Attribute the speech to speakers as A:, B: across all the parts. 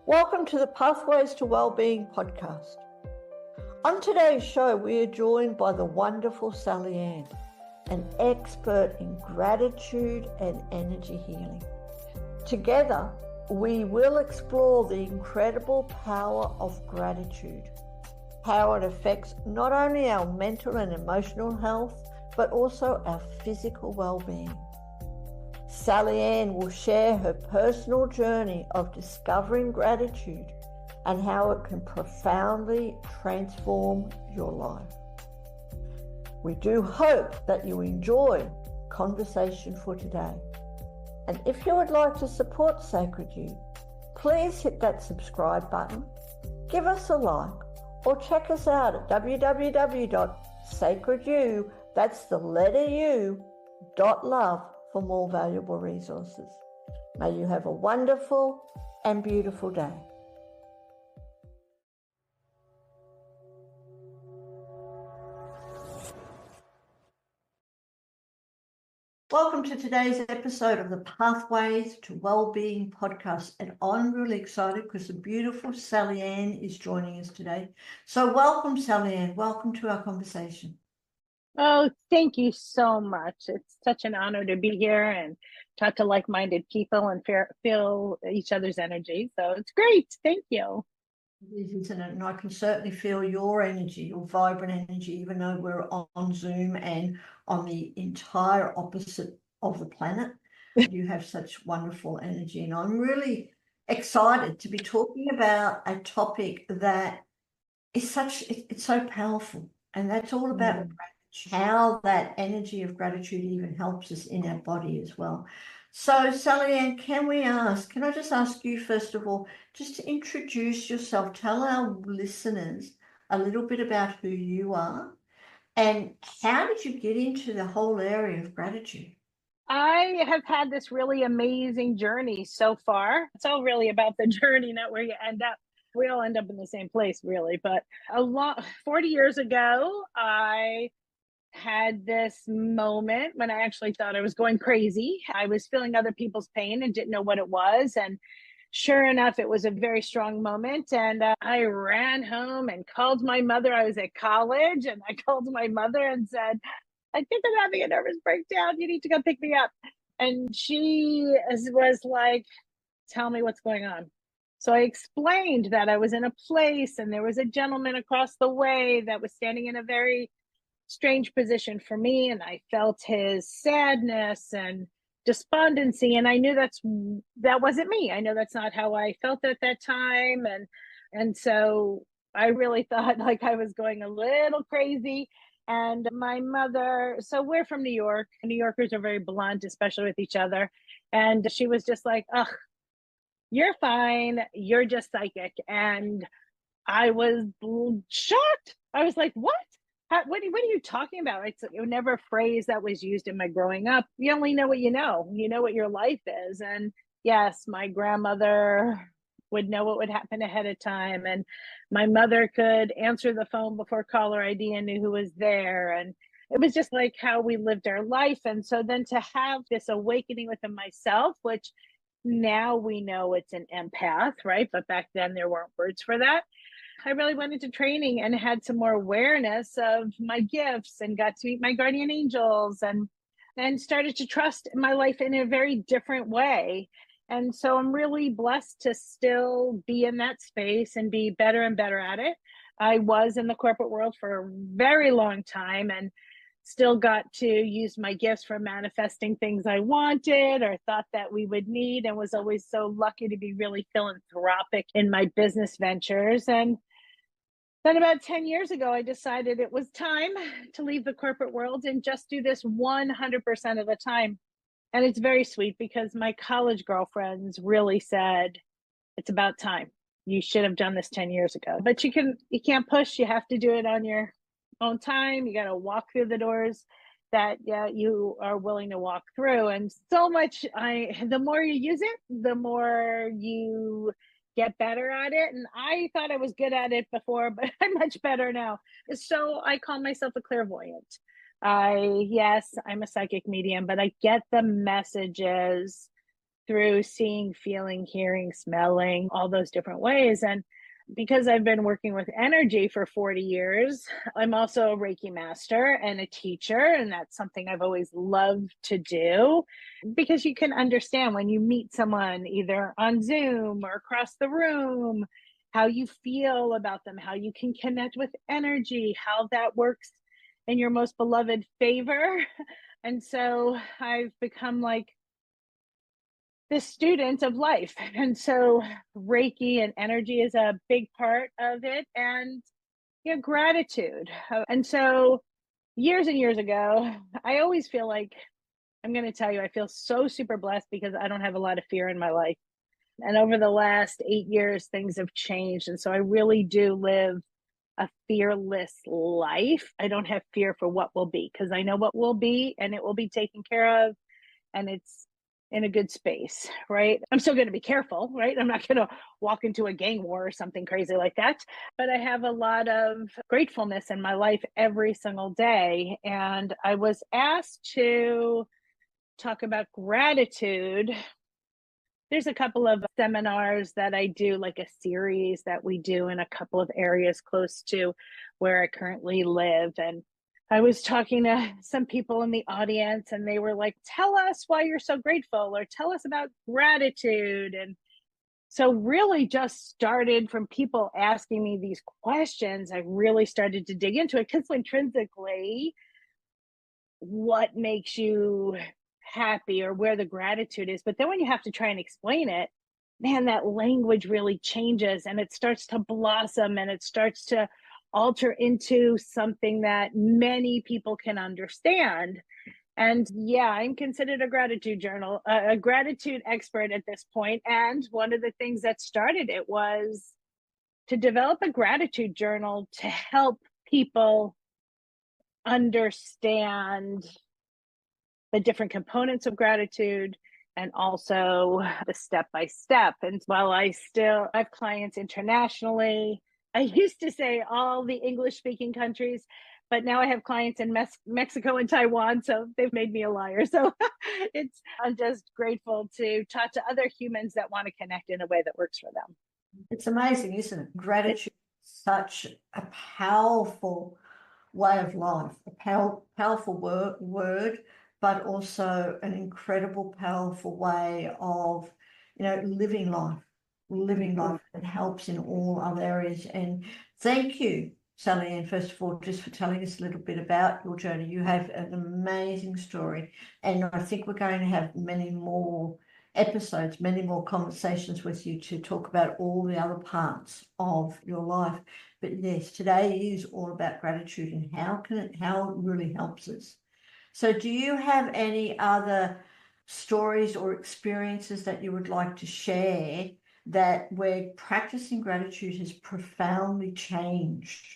A: Welcome to the Pathways to Wellbeing podcast. On today's show, we are joined by the wonderful Sallyann, an expert in gratitude and energy healing. Together, we will explore the incredible power of gratitude, how it affects not only our mental and emotional health, but also our physical well-being. Sallyann will share her personal journey of discovering gratitude and how it can profoundly transform your life. We do hope that you enjoy conversation for today. And if you would like to support Sacred You, please hit that subscribe button, give us a like, or check us out at www.sacredyou, that's the letter U, .love for more valuable resources. May you have a wonderful and beautiful day. Welcome to today's episode of the Pathways to Wellbeing podcast. And I'm really excited because the beautiful Sallyann is joining us today. So welcome, Sallyann. Welcome to our conversation.
B: Oh, thank you so much. It's such an honor to be here and talk to like-minded people and feel each other's energy. So it's great. Thank you.
A: It is, isn't it? And I can certainly feel your energy, your vibrant energy, even though we're on Zoom and on the entire opposite of the planet. You have such wonderful energy. And I'm really excited to be talking about a topic that is it's so powerful. And that's all about gratitude, how that energy of gratitude even helps us in our body as well. So, Sallyann, can I just ask you, first of all, just to introduce yourself, tell our listeners a little bit about who you are and how did you get into the whole area of gratitude?
B: I have had this really amazing journey so far. It's all really about the journey, not where you end up. We all end up in the same place, really. But 40 years ago, I had this moment when I actually thought I was going crazy. I was feeling other people's pain and didn't know what it was. And sure enough, it was a very strong moment. And I ran home and called my mother. I was at college and I called my mother and said, I think I'm having a nervous breakdown. You need to go pick me up. And she was like, tell me what's going on. So I explained that I was in a place and there was a gentleman across the way that was standing in a very strange position for me, and I felt his sadness and despondency, and I knew that wasn't me. I know that's not how I felt at that time, and so I really thought like I was going a little crazy. And my mother, so we're from New York. New Yorkers are very blunt, especially with each other, and she was just like, ugh, you're fine, you're just psychic. And I was shocked. I was like, what? What are you talking about? It was never a phrase that was used in my growing up. You only know what you know. You know what your life is. And yes, my grandmother would know what would happen ahead of time. And my mother could answer the phone before caller ID and knew who was there. And it was just like how we lived our life. And so then to have this awakening within myself, which now we know it's an empath, right? But back then there weren't words for that. I really went into training and had some more awareness of my gifts and got to meet my guardian angels and started to trust my life in a very different way. And so I'm really blessed to still be in that space and be better and better at it. I was in the corporate world for a very long time and still got to use my gifts for manifesting things I wanted or thought that we would need, and was always so lucky to be really philanthropic in my business ventures. And then about 10 years ago, I decided it was time to leave the corporate world and just do this 100% of the time. And it's very sweet because my college girlfriends really said, it's about time. You should have done this 10 years ago. But you can't push. You have to do it on your own time. You got to walk through the doors that you are willing to walk through. And so much, the more you use it, the more you get better at it. And I thought I was good at it before, but I'm much better now. So I call myself a clairvoyant. Yes, I'm a psychic medium, but I get the messages through seeing, feeling, hearing, smelling, all those different ways. And because I've been working with energy for 40 years, I'm also a Reiki master and a teacher. And that's something I've always loved to do, because you can understand when you meet someone either on Zoom or across the room, how you feel about them, how you can connect with energy, how that works in your most beloved favor. And so I've become like the student of life. And so Reiki and energy is a big part of it. And gratitude. And so years and years ago, I always feel like, I'm going to tell you, I feel so super blessed because I don't have a lot of fear in my life. And over the last 8 years, things have changed. And so I really do live a fearless life. I don't have fear for what will be, because I know what will be and it will be taken care of. And it's in a good space, right? I'm still going to be careful, right? I'm not going to walk into a gang war or something crazy like that. But I have a lot of gratefulness in my life every single day. And I was asked to talk about gratitude. There's a couple of seminars that I do, like a series that we do in a couple of areas close to where I currently live. And I was talking to some people in the audience and they were like, tell us why you're so grateful, or tell us about gratitude. And so really just started from people asking me these questions. I really started to dig into it, because intrinsically, what makes you happy or where the gratitude is. But then when you have to try and explain it, man, that language really changes and it starts to blossom and it starts to alter into something that many people can understand. And yeah, I'm considered a gratitude a gratitude expert at this point. And one of the things that started it was to develop a gratitude journal to help people understand the different components of gratitude and also the step by step. And while I have clients internationally, I used to say all the English speaking countries, but now I have clients in Mexico and Taiwan, so they've made me a liar. So I'm just grateful to talk to other humans that want to connect in a way that works for them.
A: It's amazing, isn't it? Gratitude is such a powerful way of life, a powerful word, but also an incredible, powerful way of, living life that helps in all other areas. And thank you, Sallyann, first of all, just for telling us a little bit about your journey. You have an amazing story, and I think we're going to have many more episodes, many more conversations with you to talk about all the other parts of your life. But yes, today is all about gratitude and how it really helps us. So do you have any other stories or experiences that you would like to share that where practicing gratitude has profoundly changed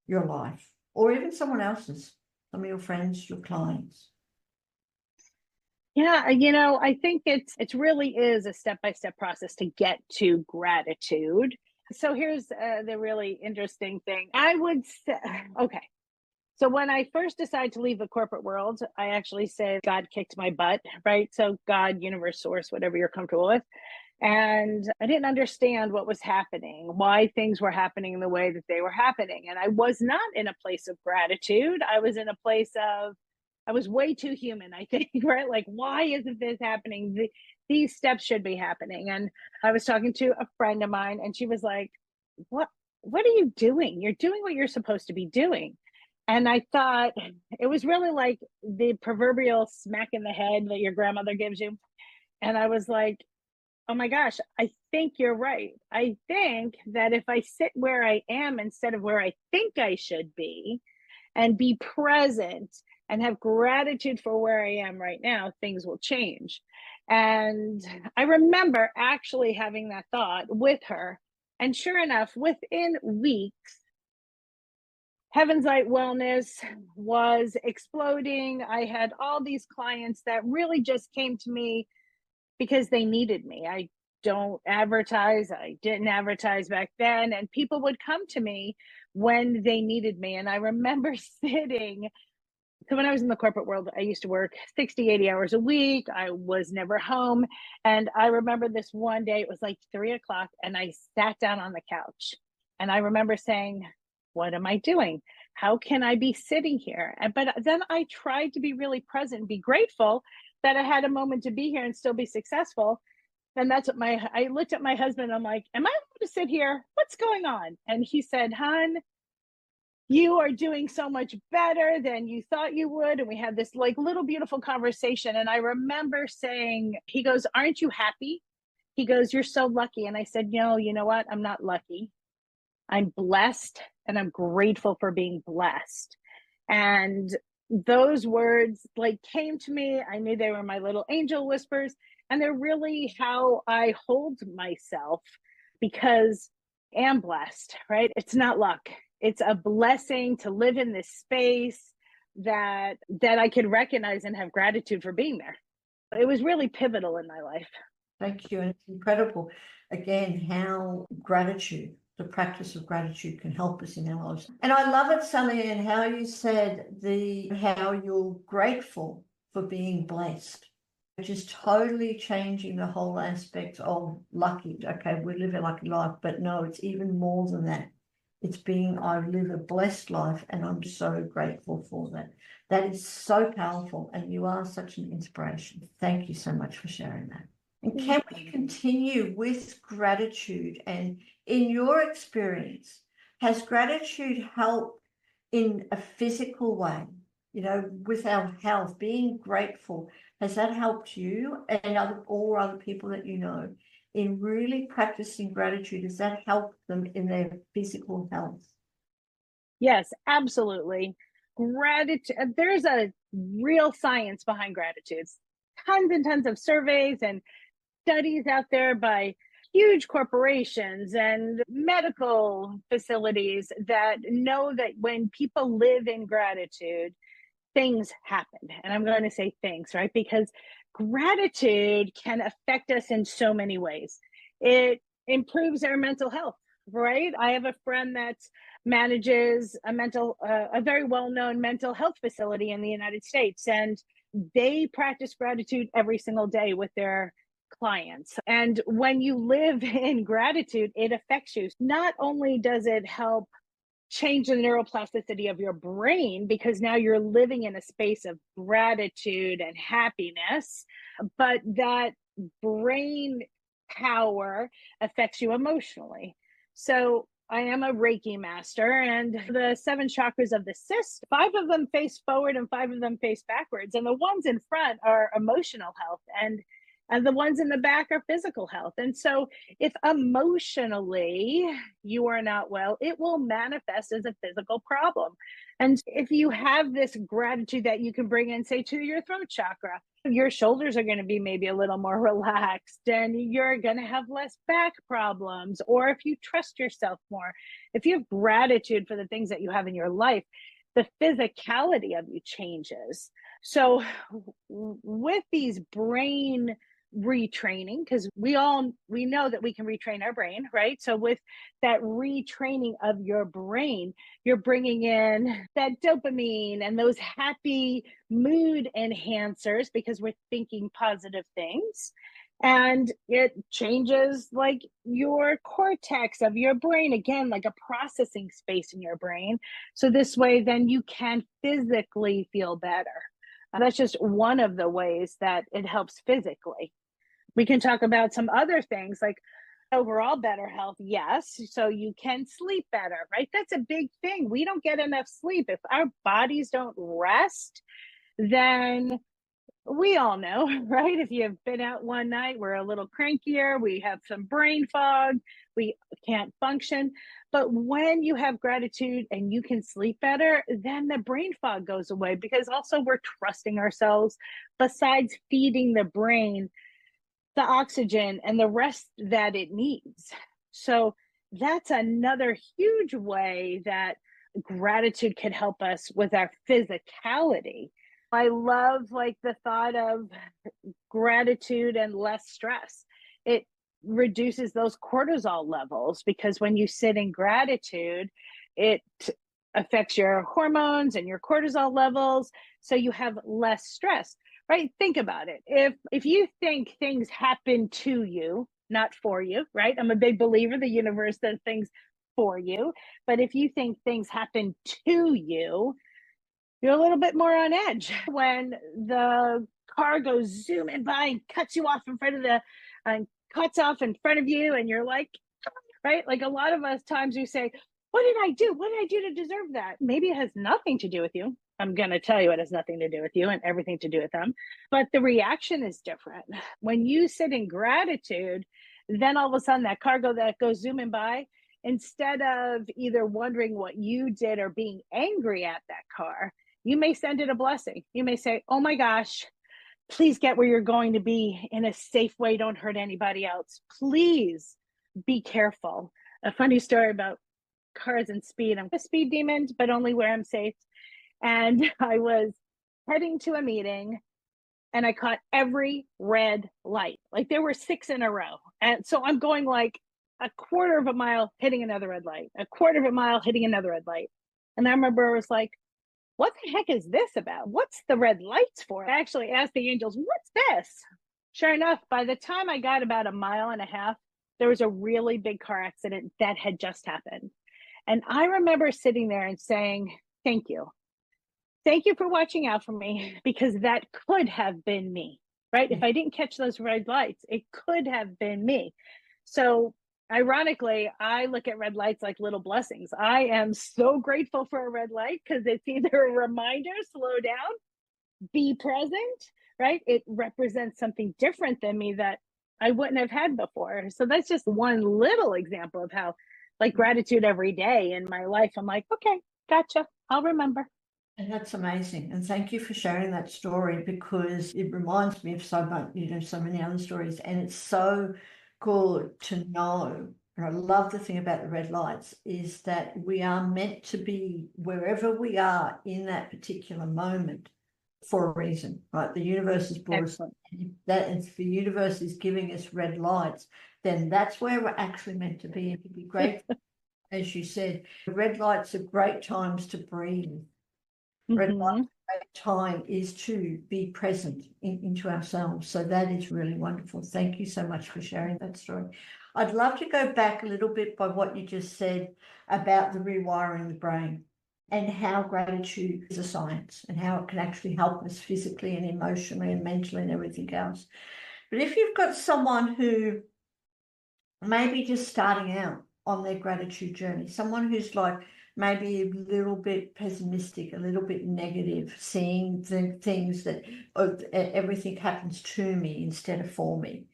A: your life, or even someone else's, some of your friends, your clients?
B: Yeah, I think it really is a step-by-step process to get to gratitude. So here's the really interesting thing. I would say, okay, so when I first decided to leave the corporate world, I actually say God kicked my butt, right? So God, universe, source, whatever you're comfortable with. And I didn't understand what was happening, why things were happening the way that they were happening. And I was not in a place of gratitude. I was in a place of, I was way too human, I think, right? Like, why isn't this happening? These steps should be happening. And I was talking to a friend of mine and she was like, what are you doing? You're doing what you're supposed to be doing. And I thought it was really like the proverbial smack in the head that your grandmother gives you. And I was like, oh my gosh, I think you're right. I think that if I sit where I am instead of where I think I should be and be present and have gratitude for where I am right now, things will change. And I remember actually having that thought with her. And sure enough, within weeks, Heaven's Light Wellness was exploding. I had all these clients that really just came to me because they needed me. I don't advertise. I didn't advertise back then. And people would come to me when they needed me. And I remember sitting So when I was in the corporate world, I used to work 60, 80 hours a week. I was never home. And I remember this one day, it was like 3 o'clock, and I sat down on the couch. And I remember saying, what am I doing? How can I be sitting here? But then I tried to be really present and be grateful that I had a moment to be here and still be successful. And that's what I looked at my husband. I'm like, am I able to sit here? What's going on? And he said, hon, you are doing so much better than you thought you would. And we had this like little beautiful conversation. And I remember saying, he goes, aren't you happy? He goes, you're so lucky. And I said, no, you know what? I'm not lucky. I'm blessed, and I'm grateful for being blessed. And those words like came to me. I knew they were my little angel whispers. And they're really how I hold myself, because I am blessed, right? It's not luck. It's a blessing to live in this space that I could recognize and have gratitude for being there. It was really pivotal in my life.
A: Thank you. And it's incredible, again, how gratitude, the practice of gratitude, can help us in our lives. And I love it, Sallyann, how you said how you're grateful for being blessed, which is totally changing the whole aspect of lucky. Okay, we live a lucky life, but no, it's even more than that. It's being, I live a blessed life, and I'm so grateful for that. That is so powerful, and you are such an inspiration. Thank you so much for sharing that. And can we continue with gratitude? And in your experience, has gratitude helped in a physical way, with our health, being grateful? Has that helped you and other people that you know in really practicing gratitude? Does that help them in their physical health?
B: Yes, absolutely. Gratitude, there's a real science behind gratitude. Tons and tons of surveys and studies out there by huge corporations and medical facilities that know that when people live in gratitude, things happen. And I'm going to say things, right? Because gratitude can affect us in so many ways. It improves our mental health, right? I have a friend that manages a very well-known mental health facility in the United States, and they practice gratitude every single day with their clients. And when you live in gratitude, it affects you. Not only does it help change the neuroplasticity of your brain, because now you're living in a space of gratitude and happiness, but that brain power affects you emotionally. So I am a Reiki master, and the 7 chakras of the cyst, 5 of them face forward and 5 of them face backwards. And the ones in front are emotional health, and the ones in the back are physical health. And so if emotionally you are not well, it will manifest as a physical problem. And if you have this gratitude that you can bring in, say, to your throat chakra, your shoulders are going to be maybe a little more relaxed, and you're going to have less back problems. Or if you trust yourself more, if you have gratitude for the things that you have in your life, the physicality of you changes. So with these brain retraining, because we know that we can retrain our brain, right? So with that retraining of your brain, you're bringing in that dopamine and those happy mood enhancers, because we're thinking positive things. And it changes like your cortex of your brain, again, like a processing space in your brain. So this way, then you can physically feel better. That's just one of the ways that it helps physically. We can talk about some other things like overall better health. Yes. So you can sleep better, right? That's a big thing. We don't get enough sleep. If our bodies don't rest, then we all know, right? If you've been out one night, we're a little crankier, we have some brain fog, we can't function. But when you have gratitude and you can sleep better, then the brain fog goes away, because also we're trusting ourselves, besides feeding the brain the oxygen and the rest that it needs. So that's another huge way that gratitude can help us with our physicality. I love like the thought of gratitude and less stress. It reduces those cortisol levels, because when you sit in gratitude, it affects your hormones and your cortisol levels. So you have less stress, right? Think about it. If you think things happen to you, not for you, right? I'm a big believer the universe does things for you. But if you think things happen to you, you're a little bit more on edge when the car goes zooming by and cuts you off in front of cuts off in front of you, and you're like, right? Like a lot of us times we say, what did I do? What did I do to deserve that? Maybe it has nothing to do with you. I'm going to tell you it has nothing to do with you and everything to do with them. But the reaction is different. When you sit in gratitude, then all of a sudden that car that goes zooming by, instead of either wondering what you did or being angry at that car, you may send it a blessing. You may say, oh my gosh, please get where you're going to be in a safe way. Don't hurt anybody else. Please be careful. A funny story about cars and speed. I'm a speed demon, but only where I'm safe. And I was heading to a meeting and I caught every red light. Like there were 6 in a row. And so I'm going like a quarter of a mile hitting another red light, a quarter of a mile hitting another red light. And I remember I was like, what the heck is this about? What's the red lights for? I actually asked the angels, what's this? Sure enough, by the time I got about a mile and a half, there was a really big car accident that had just happened. And I remember sitting there and saying, thank you. Thank you for watching out for me, because that could have been me, right? If I didn't catch those red lights, it could have been me. So ironically, I look at red lights like little blessings. I am so grateful for a red light because it's either a reminder, slow down, be present, right? It represents something different than me that I wouldn't have had before. So that's just one little example of how, like, gratitude every day in my life, I'm like, okay, gotcha, I'll remember.
A: And that's amazing. And thank you for sharing that story, because it reminds me of so much, so many other stories. And it's so good to know. And I love the thing about the red lights is that we are meant to be wherever we are in that particular moment for a reason, right? The universe has brought us that, and if the universe is giving us red lights, then that's where we're actually meant to be. And to be grateful, as you said, red lights are great times to breathe. Red light time is to be present into ourselves. So that is really wonderful. Thank you so much for sharing that story. I'd love to go back a little bit by what you just said about the rewiring the brain and how gratitude is a science and how it can actually help us physically and emotionally and mentally and everything else. But if you've got someone who may be just starting out on their gratitude journey, someone who's like, maybe a little bit pessimistic, a little bit negative, seeing the things that everything happens to me instead of for me.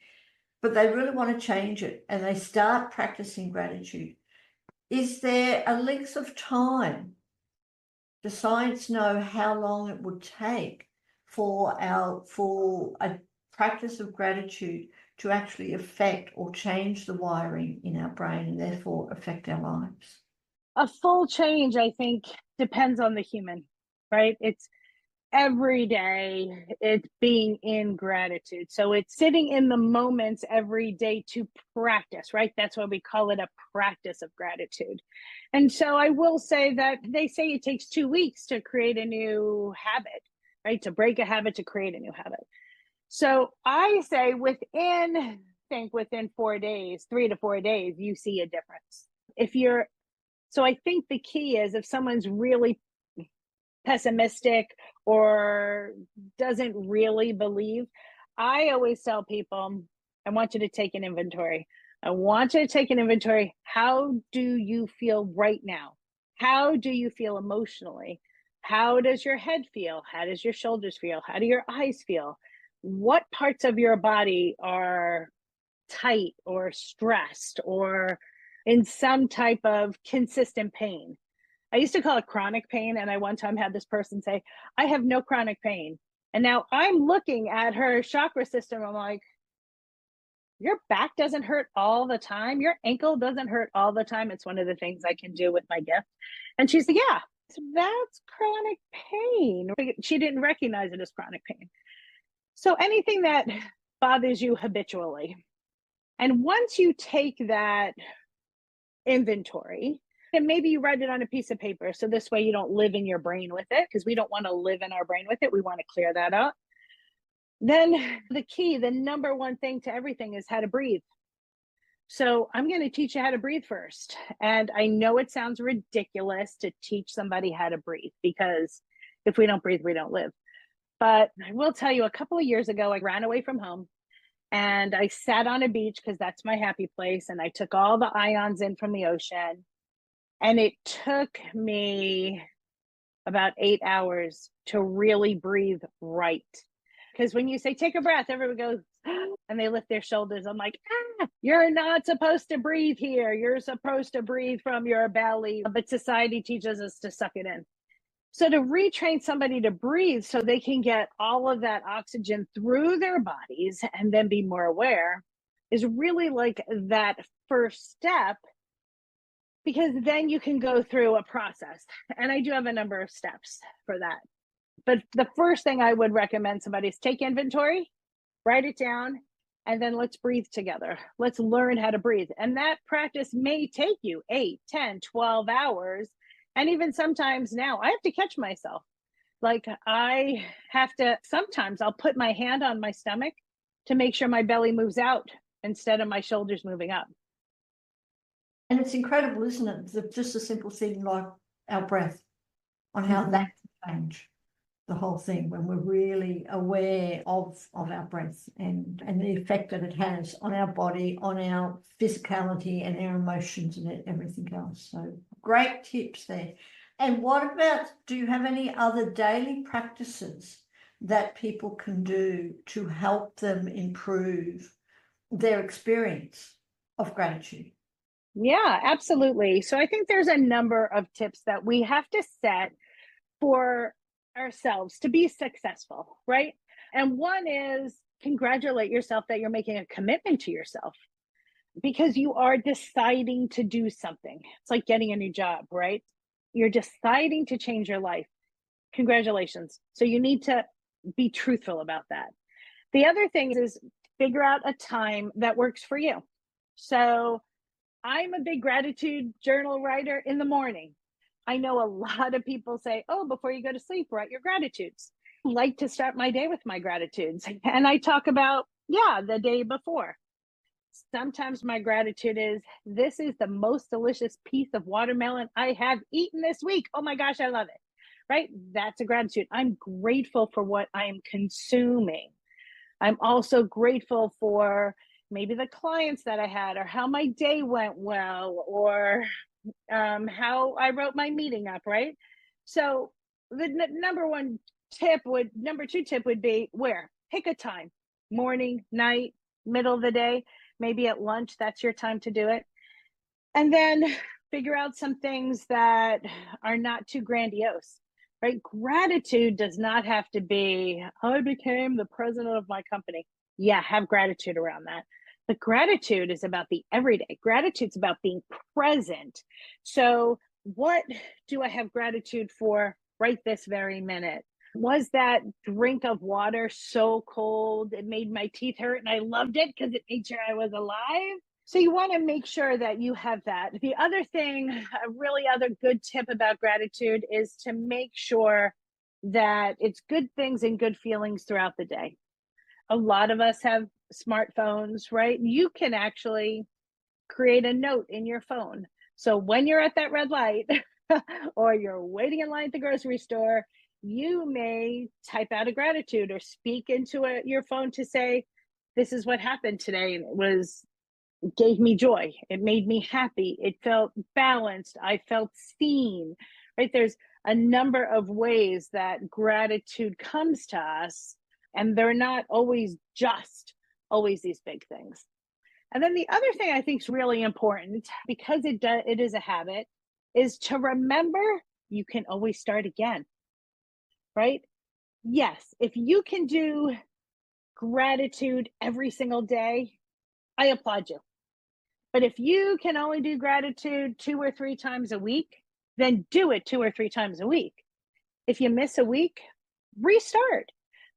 A: But they really want to change it and they start practicing gratitude. Is there a length of time? Does science know how long it would take for a practice of gratitude to actually affect or change the wiring in our brain and therefore affect our lives?
B: A full change, I think, depends on the human, right? It's every day, it's being in gratitude. So it's sitting in the moments every day to practice, right? That's why we call it a practice of gratitude. And so I will say that they say it takes 2 weeks to create a new habit, right? To break a habit, to create a new habit. So I say within 4 days, 3 to 4 days, you see a difference. So I think the key is if someone's really pessimistic or doesn't really believe, I always tell people, I want you to take an inventory. I want you to take an inventory. How do you feel right now? How do you feel emotionally? How does your head feel? How does your shoulders feel? How do your eyes feel? What parts of your body are tight or stressed or in some type of consistent pain? I used to call it chronic pain. And I one time had this person say, I have no chronic pain. And now I'm looking at her chakra system. I'm like, your back doesn't hurt all the time. Your ankle doesn't hurt all the time. It's one of the things I can do with my gift. And she's like, yeah, so that's chronic pain. She didn't recognize it as chronic pain. So anything that bothers you habitually. And once you take that inventory, And maybe you write it on a piece of paper. So this way you don't live in your brain with it, because we don't want to live in our brain with it. We want to clear that out. Then the number one thing to everything is how to breathe. So I'm going to teach you how to breathe first. And I know it sounds ridiculous to teach somebody how to breathe, because if we don't breathe, we don't live. But I will tell you, a couple of years ago, I ran away from home and I sat on a beach because that's my happy place. And I took all the ions in from the ocean. And it took me about 8 hours to really breathe right. Because when you say, take a breath, everyone goes, and they lift their shoulders. I'm like, you're not supposed to breathe here. You're supposed to breathe from your belly. But society teaches us to suck it in. So to retrain somebody to breathe so they can get all of that oxygen through their bodies and then be more aware is really like that first step, because then you can go through a process. And I do have a number of steps for that. But the first thing I would recommend somebody is take inventory, write it down, and then let's breathe together. Let's learn how to breathe. And that practice may take you 8, 10, 12 hours. And even sometimes now I have to catch myself. Like sometimes I'll put my hand on my stomach to make sure my belly moves out instead of my shoulders moving up.
A: And it's incredible, isn't it? Just a simple thing like our breath, on how that can change the whole thing when we're really aware of our breath and the effect that it has on our body, on our physicality and our emotions and everything else. So great tips there. And what about, do you have any other daily practices that people can do to help them improve their experience of gratitude?
B: Yeah, absolutely. So I think there's a number of tips that we have to set for ourselves to be successful, right? And one is congratulate yourself that you're making a commitment to yourself, because you are deciding to do something. It's like getting a new job, right? You're deciding to change your life. Congratulations. So you need to be truthful about that. The other thing is figure out a time that works for you. So I'm a big gratitude journal writer in the morning. I know a lot of people say, oh, before you go to sleep, write your gratitudes. I like to start my day with my gratitudes. And I talk about, the day before. Sometimes my gratitude is, this is the most delicious piece of watermelon I have eaten this week. Oh my gosh, I love it. Right? That's a gratitude. I'm grateful for what I'm consuming. I'm also grateful for maybe the clients that I had, or how my day went well, or how I wrote my meeting up, right? So the number two tip would be pick a time, morning, night, middle of the day, maybe at lunch, that's your time to do it. And then figure out some things that are not too grandiose, right? Gratitude does not have to be, I became the president of my company. Yeah, have gratitude around that. But gratitude is about the everyday. Gratitude's about being present. So what do I have gratitude for right this very minute? Was that drink of water so cold it made my teeth hurt and I loved it because it made sure I was alive? So you want to make sure that you have that. The other thing, other good tip about gratitude is to make sure that it's good things and good feelings throughout the day. A lot of us have smartphones, right? You can actually create a note in your phone. So when you're at that red light or you're waiting in line at the grocery store, you may type out a gratitude or speak into your phone to say, this is what happened today. And it gave me joy. It made me happy. It felt balanced. I felt seen, right? There's a number of ways that gratitude comes to us, and they're not always these big things. And then the other thing I think is really important, because it is a habit, is to remember you can always start again, right? Yes, if you can do gratitude every single day, I applaud you. But if you can only do gratitude 2 or 3 times a week, then do it 2 or 3 times a week. If you miss a week, restart.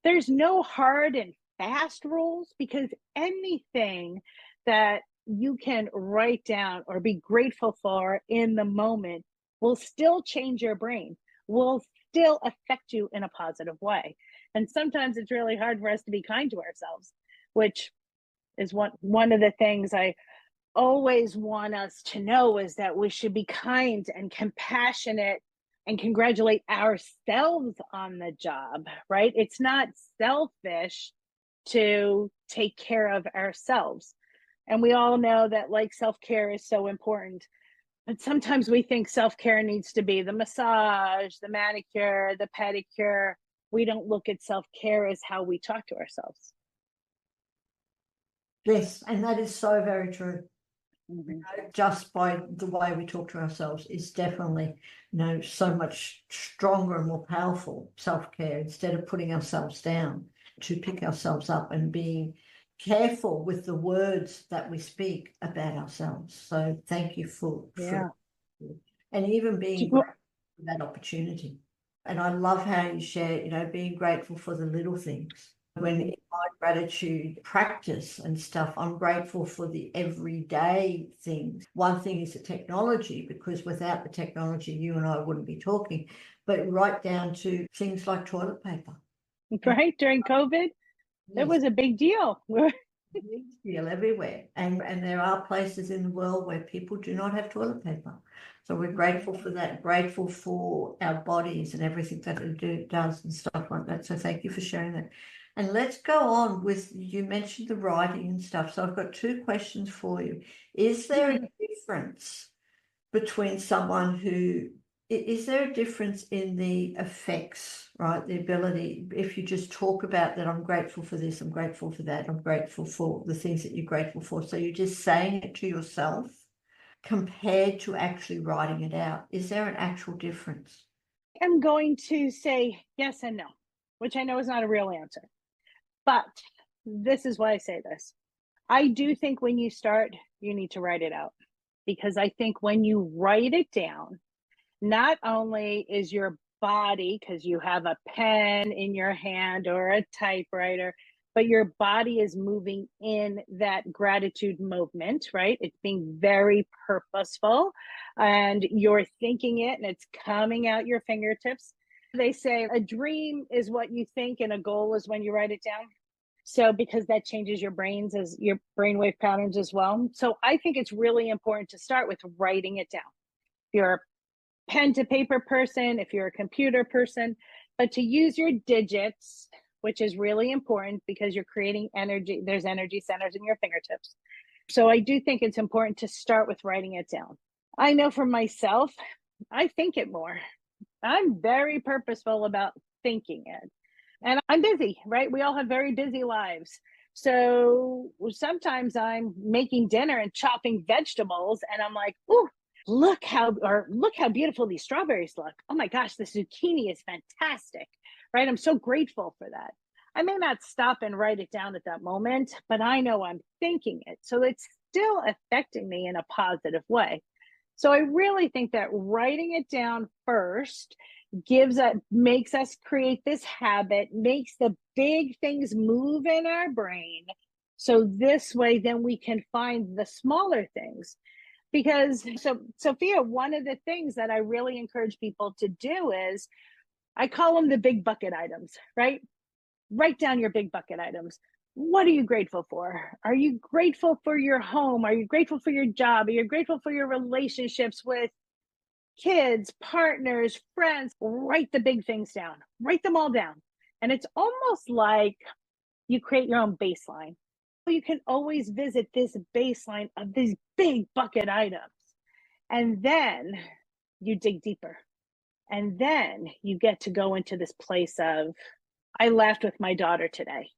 B: There's no hard and fast rules, because anything that you can write down or be grateful for in the moment will still change your brain, will still affect you in a positive way. And sometimes it's really hard for us to be kind to ourselves, which is one of the things I always want us to know, is that we should be kind and compassionate and congratulate ourselves on the job, right? It's not selfish to take care of ourselves. And we all know that, like, self-care is so important. But sometimes we think self-care needs to be the massage, the manicure, the pedicure. We don't look at self-care as how we talk to ourselves.
A: Yes, and that is so very true.
B: Mm-hmm.
A: Just by the way we talk to ourselves is definitely, so much stronger and more powerful self-care, instead of putting ourselves down, to pick ourselves up and being careful with the words that we speak about ourselves. So thank you for and even being grateful for that opportunity. And I love how you share, being grateful for the little things. When in my gratitude practice and stuff, I'm grateful for the everyday things. One thing is the technology, because without the technology, you and I wouldn't be talking, but right down to things like toilet paper.
B: Right, during COVID, it was a big deal.
A: Big deal everywhere. And there are places in the world where people do not have toilet paper. So we're grateful for that, grateful for our bodies and everything that it does and stuff like that. So thank you for sharing that. And let's go on with, you mentioned the writing and stuff. So I've got two questions for you. Is there a difference between someone who, is there a difference in the effects, right? The ability, if you just talk about that, I'm grateful for this, I'm grateful for that, I'm grateful for the things that you're grateful for. So you're just saying it to yourself compared to actually writing it out. Is there an actual difference?
B: I'm going to say yes and no, which I know is not a real answer. But this is why I say this. I do think when you start, you need to write it out, because I think when you write it down, not only is your body, because you have a pen in your hand or a typewriter, but your body is moving in that gratitude movement, right? It's being very purposeful, and you're thinking it and it's coming out your fingertips. They say a dream is what you think and a goal is when you write it down. So because that changes your brains, as your brainwave patterns as well. So I think it's really important to start with writing it down. If you're a pen to paper person, if you're a computer person, but to use your digits, which is really important because you're creating energy. There's energy centers in your fingertips. So I do think it's important to start with writing it down. I know for myself, I think it more. I'm very purposeful about thinking it. And I'm busy, right? We all have very busy lives. So sometimes I'm making dinner and chopping vegetables, and I'm like, "Ooh, look how beautiful these strawberries look. Oh my gosh, the zucchini is fantastic," right? I'm so grateful for that. I may not stop and write it down at that moment, but I know I'm thinking it. So it's still affecting me in a positive way. So I really think that writing it down first makes us create this habit, makes the big things move in our brain. So this way, then we can find the smaller things. Because, so Sophia, one of the things that I really encourage people to do is, I call them the big bucket items, right? Write down your big bucket items. What are you grateful for? Are you grateful for your home? Are you grateful for your job? Are you grateful for your relationships with kids, partners, friends? Write the big things down. Write them all down. And it's almost like you create your own baseline. You can always visit this baseline of these big bucket items. And then you dig deeper. And then you get to go into this place of, I laughed with my daughter today,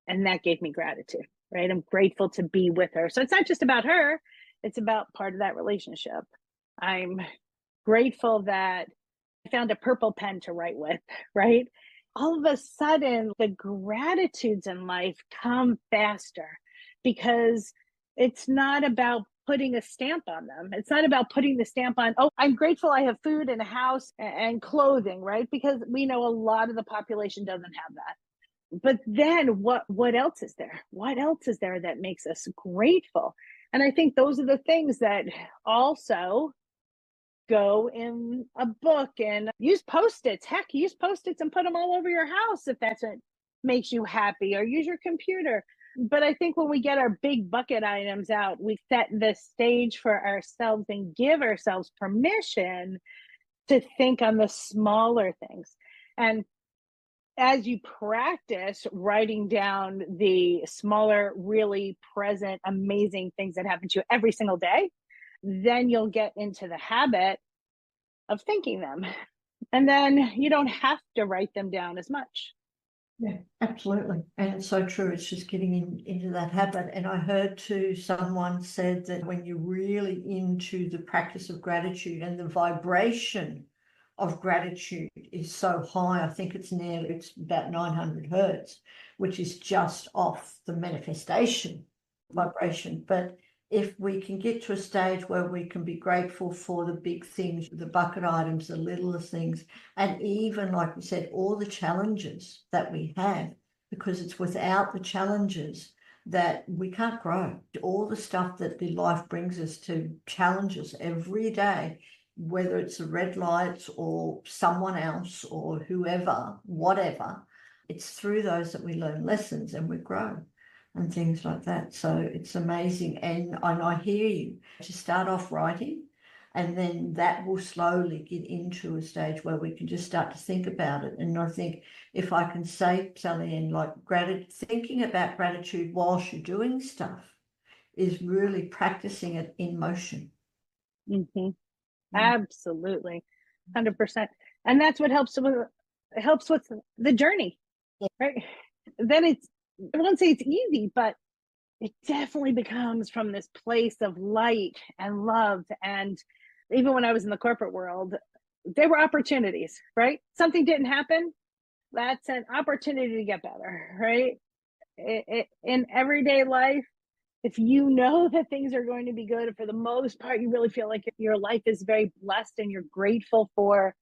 B: and that gave me gratitude, right? I'm grateful to be with her. So it's not just about her, it's about part of that relationship. I'm grateful that I found a purple pen to write with, right? All of a sudden, the gratitudes in life come faster, because it's not about putting a stamp on them. It's not about putting the stamp on, oh, I'm grateful I have food and a house and clothing, right? Because we know a lot of the population doesn't have that. But then what else is there? What else is there that makes us grateful? And I think those are the things that also go in a book, and use Post-its. Heck, use Post-its and put them all over your house if that's what makes you happy, or use your computer. But I think when we get our big bucket items out, we set the stage for ourselves and give ourselves permission to think on the smaller things. And as you practice writing down the smaller, really present, amazing things that happen to you every single day, then you'll get into the habit of thinking them. And then you don't have to write them down as much.
A: Yeah, absolutely. And it's so true. It's just getting into that habit. And I heard too, someone said that when you're really into the practice of gratitude and the vibration of gratitude is so high, I think it's about 900 hertz, which is just off the manifestation vibration. But if we can get to a stage where we can be grateful for the big things, the bucket items, the littlest things, and even, like we said, all the challenges that we have, because it's without the challenges that we can't grow. All the stuff that the life brings us to challenges every day, whether it's the red lights or someone else or whoever, whatever, it's through those that we learn lessons and we grow and things like that. So it's amazing. And I hear you, to start off writing, and then that will slowly get into a stage where we can just start to think about it. And I think, if I can say, Sallyann, like thinking about gratitude whilst you're doing stuff is really practicing it in motion.
B: Mm-hmm. Absolutely. 100%. And that's what helps with the journey, right? Then I won't say it's easy, but it definitely becomes from this place of light and love. And even when I was in the corporate world, there were opportunities, right? Something didn't happen. That's an opportunity to get better, right? In everyday life, if you know that things are going to be good, for the most part, you really feel like your life is very blessed and you're grateful for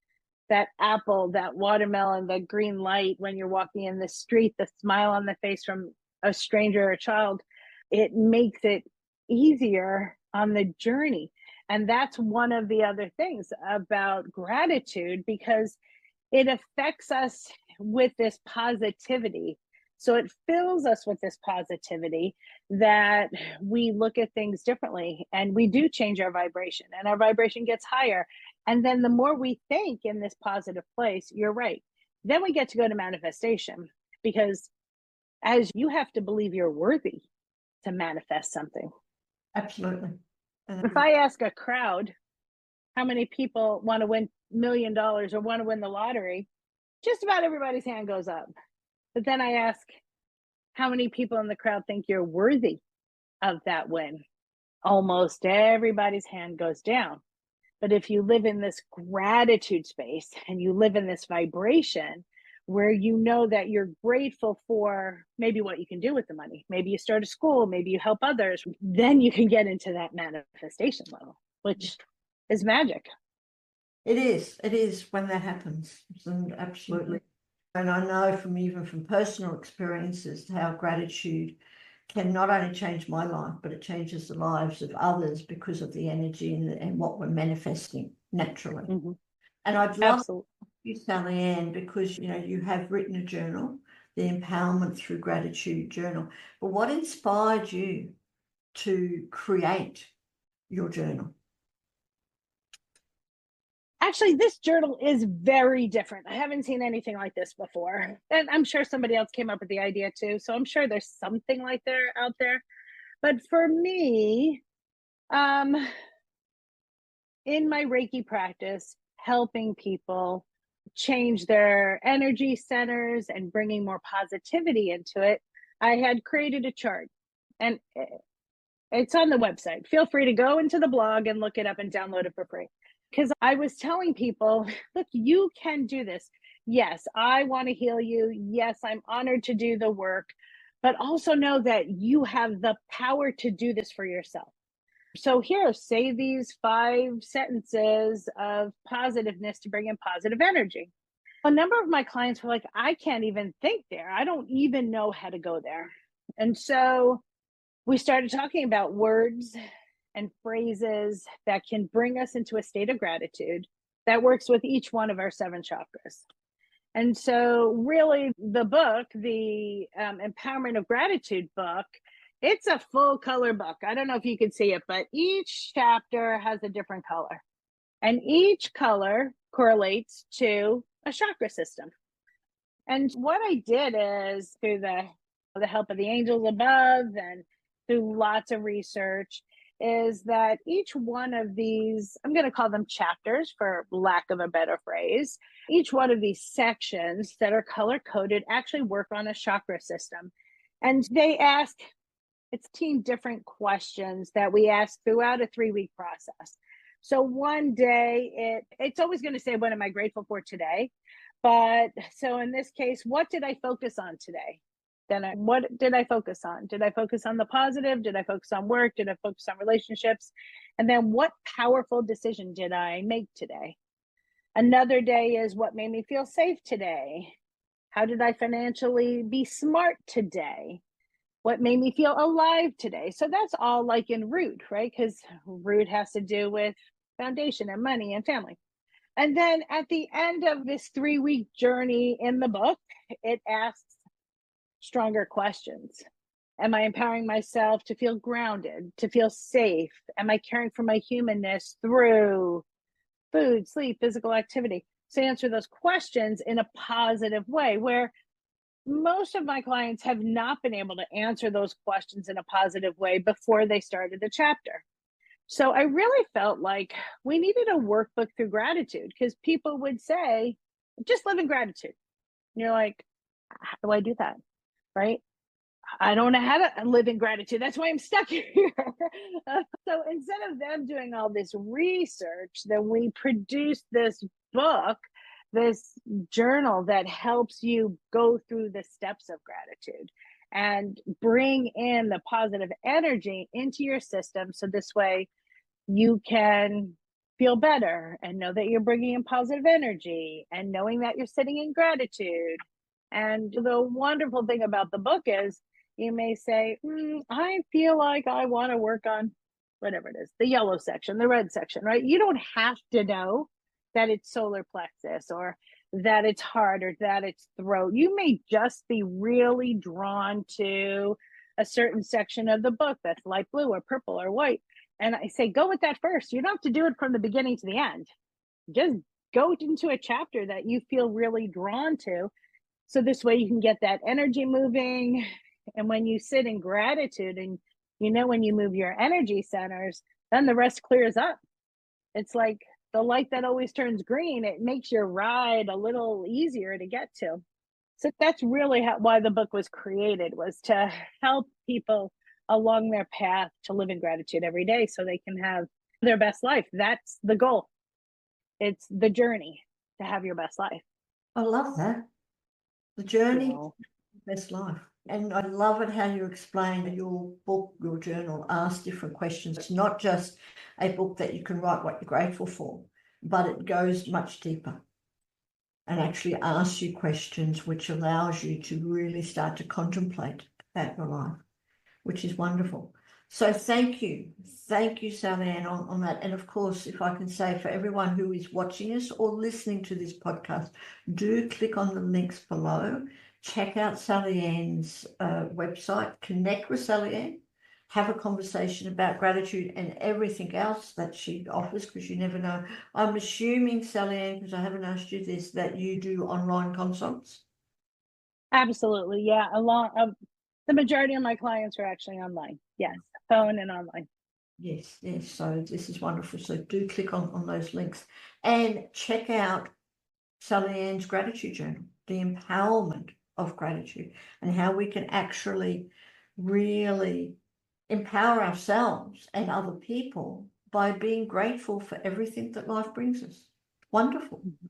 B: that apple, that watermelon, the green light when you're walking in the street, the smile on the face from a stranger or a child, it makes it easier on the journey. And that's one of the other things about gratitude, because it affects us with this positivity. So it fills us with this positivity that we look at things differently, and we do change our vibration, and our vibration gets higher. And then the more we think in this positive place, you're right. Then we get to go to manifestation, because as you have to believe you're worthy to manifest something.
A: Absolutely.
B: If I ask a crowd how many people want to win $1 million or want to win the lottery, just about everybody's hand goes up. But then I ask, how many people in the crowd think you're worthy of that win? Almost everybody's hand goes down. But if you live in this gratitude space and you live in this vibration where you know that you're grateful for maybe what you can do with the money, maybe you start a school, maybe you help others, then you can get into that manifestation level, which is magic.
A: It is when that happens. Absolutely. And I know even from personal experiences how gratitude can not only change my life, but it changes the lives of others because of the energy and what we're manifesting naturally.
B: Mm-hmm.
A: And I'd love
B: Absolutely.
A: you, Sallyann, because you have written a journal, the Empowerment Through Gratitude journal. But what inspired you to create your journal?
B: Actually, this journal is very different. I haven't seen anything like this before. And I'm sure somebody else came up with the idea too. So I'm sure there's something like that out there. But for me, in my Reiki practice, helping people change their energy centers and bringing more positivity into it, I had created a chart. And it's on the website. Feel free to go into the blog and look it up and download it for free. Because I was telling people, look, you can do this. Yes, I want to heal you. Yes, I'm honored to do the work, but also know that you have the power to do this for yourself. So here, say these 5 sentences of positiveness to bring in positive energy. A number of my clients were like, I can't even think there. I don't even know how to go there. And so we started talking about words and phrases that can bring us into a state of gratitude that works with each one of our 7 chakras. And so really the book, the Empowerment of Gratitude book, it's a full color book. I don't know if you can see it, but each chapter has a different color. And each color correlates to a chakra system. And what I did is through the help of the angels above and through lots of research is that each one of these, I'm going to call them chapters for lack of a better phrase, each one of these sections that are color coded actually work on a chakra system. And they ask, it's 10 different questions that we ask throughout a 3-week process. So one day it's always going to say, what am I grateful for today? But so in this case, what did I focus on today? Then what did I focus on? Did I focus on the positive? Did I focus on work? Did I focus on relationships? And then what powerful decision did I make today? Another day is what made me feel safe today? How did I financially be smart today? What made me feel alive today? So that's all like in root, right? Because root has to do with foundation and money and family. And then at the end of this 3-week journey in the book, it asks stronger questions. Am I empowering myself to feel grounded, to feel safe? Am I caring for my humanness through food, sleep, physical activity? So answer those questions in a positive way, where most of my clients have not been able to answer those questions in a positive way before they started the chapter. So I really felt like we needed a workbook through gratitude, because people would say, just live in gratitude. And you're like, how do I do that? Right? I don't know how to live in gratitude. That's why I'm stuck here. So instead of them doing all this research, then we produced this book, this journal that helps you go through the steps of gratitude and bring in the positive energy into your system. So this way you can feel better and know that you're bringing in positive energy and knowing that you're sitting in gratitude. And the wonderful thing about the book is you may say, I feel like I want to work on whatever it is, the yellow section, the red section, right? You don't have to know that it's solar plexus or that it's heart or that it's throat. You may just be really drawn to a certain section of the book that's light blue or purple or white. And I say, go with that first. You don't have to do it from the beginning to the end. Just go into a chapter that you feel really drawn to. So this way you can get that energy moving. And when you sit in gratitude and when you move your energy centers, then the rest clears up. It's like the light that always turns green. It makes your ride a little easier to get to. So that's really why the book was created, was to help people along their path to live in gratitude every day so they can have their best life. That's the goal. It's the journey to have your best life.
A: I love that. The journey to the best life. And I love it how you explain your book, your journal, ask different questions. It's not just a book that you can write what you're grateful for, but it goes much deeper and actually asks you questions, which allows you to really start to contemplate about your life, which is wonderful. So thank you, Sallyann, on that. And of course, if I can say, for everyone who is watching us or listening to this podcast, do click on the links below. Check out Sallyan's website, connect with Sallyann, have a conversation about gratitude and everything else that she offers, because you never know. I'm assuming, Sallyann, because I haven't asked you this, that you do online consults?
B: Absolutely, yeah. The majority of my clients are actually online. Yes, phone and online.
A: Yes. So this is wonderful. So do click on those links and check out Sallyan's gratitude journal, the empowerment of gratitude, and how we can actually really empower ourselves and other people by being grateful for everything that life brings us. Wonderful. Mm-hmm.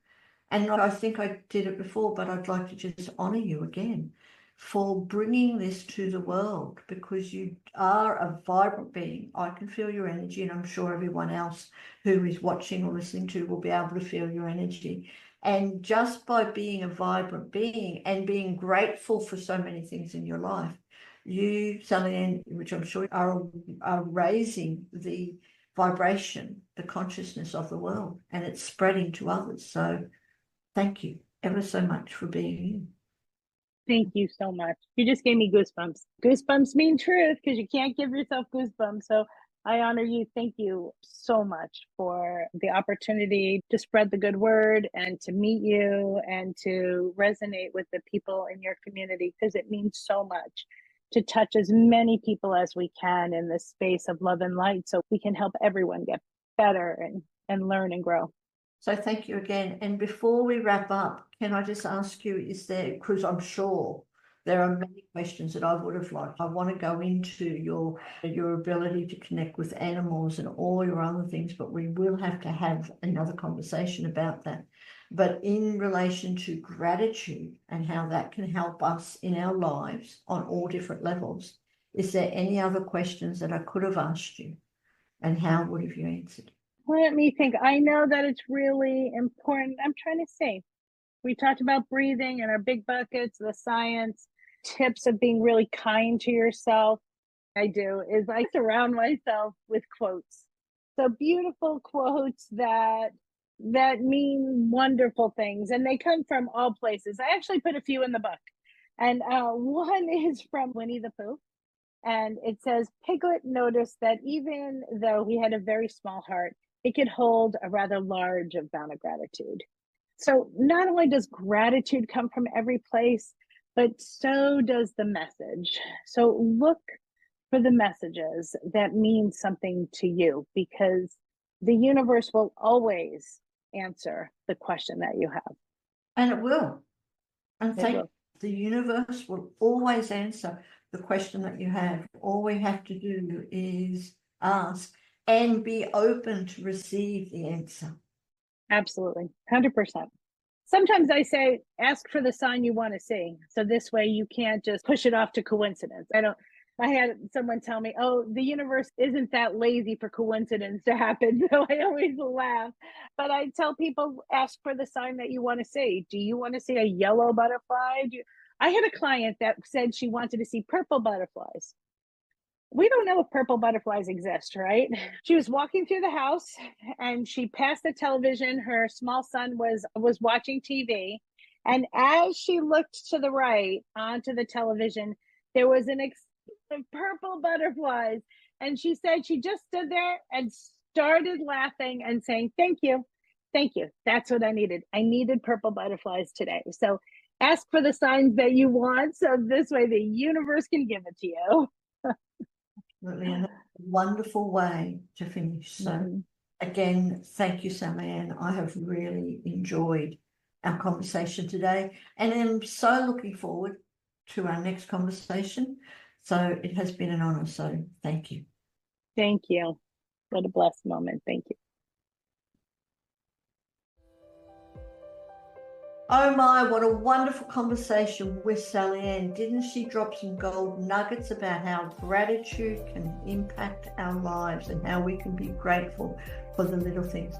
A: And I think I did it before, but I'd like to just honor you again for bringing this to the world, because you are a vibrant being. I can feel your energy, and I'm sure everyone else who is watching or listening to will be able to feel your energy. And just by being a vibrant being and being grateful for so many things in your life, you, Sallyann, which I'm sure are raising the vibration, the consciousness of the world, and it's spreading to others. So thank you ever so much for being you.
B: Thank you so much. You just gave me goosebumps. Goosebumps mean truth because you can't give yourself goosebumps. So I honor you. Thank you so much for the opportunity to spread the good word and to meet you and to resonate with the people in your community, because it means so much to touch as many people as we can in this space of love and light so we can help everyone get better and learn and grow.
A: So thank you again. And before we wrap up, can I just ask you, is there, because I'm sure there are many questions that I would have liked. I want to go into your ability to connect with animals and all your other things, but we will have to have another conversation about that. But in relation to gratitude and how that can help us in our lives on all different levels, is there any other questions that I could have asked you, and how would have you answered?
B: Let me think. I know that it's really important. I'm trying to say, we talked about breathing and our big buckets, the science, tips of being really kind to yourself. I surround myself with quotes. So beautiful quotes that mean wonderful things. And they come from all places. I actually put a few in the book. And one is from Winnie the Pooh. And it says, Piglet noticed that even though he had a very small heart, it could hold a rather large amount of gratitude. So not only does gratitude come from every place, but so does the message. So look for the messages that mean something to you, because the universe will always answer the question that you have.
A: And it will. And the universe will always answer the question that you have. All we have to do is ask and be open to receive the answer. Absolutely.
B: 100%. Sometimes I say, ask for the sign you want to see. So this way you can't just push it off to coincidence. I had someone tell me, oh, the universe isn't that lazy for coincidence to happen. So I always laugh. But I tell people, ask for the sign that you want to see. Do you want to see a yellow butterfly? I had a client that said she wanted to see purple butterflies. We don't know if purple butterflies exist, right? She was walking through the house and she passed the television. Her small son was watching TV. And as she looked to the right onto the television, there was an of purple butterflies. And she said she just stood there and started laughing and saying, thank you. Thank you. That's what I needed. I needed purple butterflies today. So ask for the signs that you want. So this way the universe can give it to you.
A: Absolutely. And a wonderful way to finish. So again, thank you, Sallyann. I have really enjoyed our conversation today, and I'm so looking forward to our next conversation. So it has been an honor. So thank you.
B: Thank you. What a blessed moment. Thank you.
A: Oh my, what a wonderful conversation with Sallyann. Didn't she drop some gold nuggets about how gratitude can impact our lives and how we can be grateful for the little things?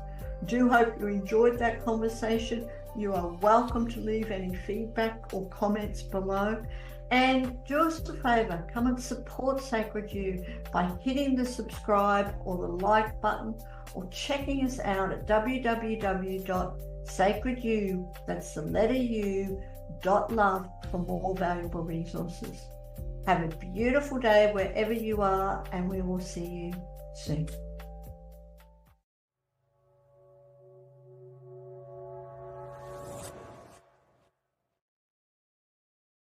A: Do hope you enjoyed that conversation. You are welcome to leave any feedback or comments below. And do us a favor, come and support Sacred You by hitting the subscribe or the like button, or checking us out at www.sacredyou, that's the letter U, .love for more valuable resources. Have a beautiful day wherever you are, and we will see you soon.